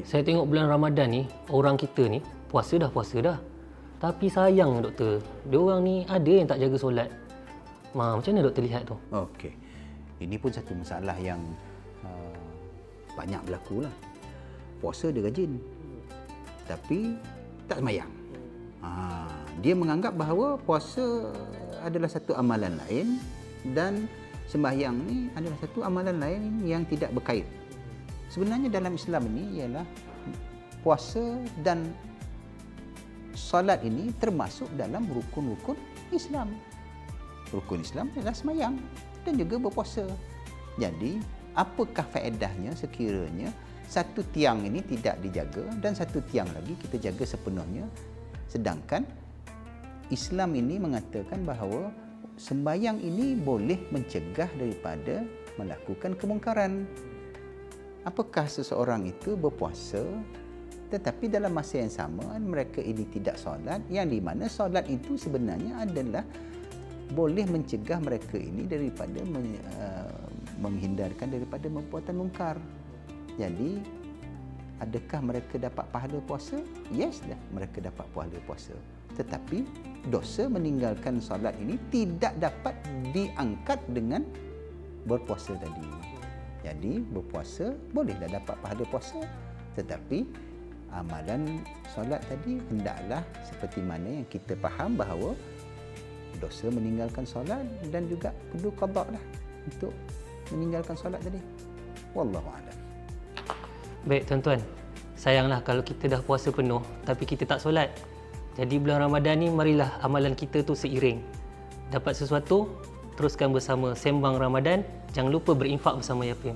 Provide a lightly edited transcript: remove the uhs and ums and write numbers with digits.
Saya tengok bulan Ramadan ni, orang kita ni puasa dah. Tapi sayang doktor, diorang ni ada yang tak jaga solat. Macam mana doktor lihat tu? Okey. Ini pun satu masalah yang banyak berlaku lah. Puasa dia rajin, tapi tak sembahyang. Dia menganggap bahawa puasa adalah satu amalan lain dan sembahyang ni adalah satu amalan lain yang tidak berkait. Sebenarnya dalam Islam ini ialah puasa dan solat ini termasuk dalam rukun-rukun Islam. Rukun Islam adalah sembahyang dan juga berpuasa. Jadi, apakah faedahnya sekiranya satu tiang ini tidak dijaga dan satu tiang lagi kita jaga sepenuhnya, sedangkan Islam ini mengatakan bahawa sembahyang ini boleh mencegah daripada melakukan kemungkaran. Apakah seseorang itu berpuasa tetapi dalam masa yang sama mereka ini tidak solat, yang di mana solat itu sebenarnya adalah boleh mencegah mereka ini daripada menghindarkan daripada perbuatan mungkar. Jadi, adakah mereka dapat pahala puasa? Yes, mereka dapat pahala puasa. Tetapi dosa meninggalkan solat ini tidak dapat diangkat dengan berpuasa tadi. Jadi, berpuasa bolehlah dapat pahala puasa, tetapi amalan solat tadi hendaklah seperti mana yang kita faham bahawa dosa meninggalkan solat dan juga perlu qada lah untuk meninggalkan solat tadi. Wallahu a'lam. Baik tuan-tuan, sayanglah kalau kita dah puasa penuh tapi kita tak solat. Jadi bulan Ramadan ni marilah amalan kita tu seiring. Dapat sesuatu, teruskan bersama Sembang Ramadan. Jangan lupa berinfak bersama Yapim.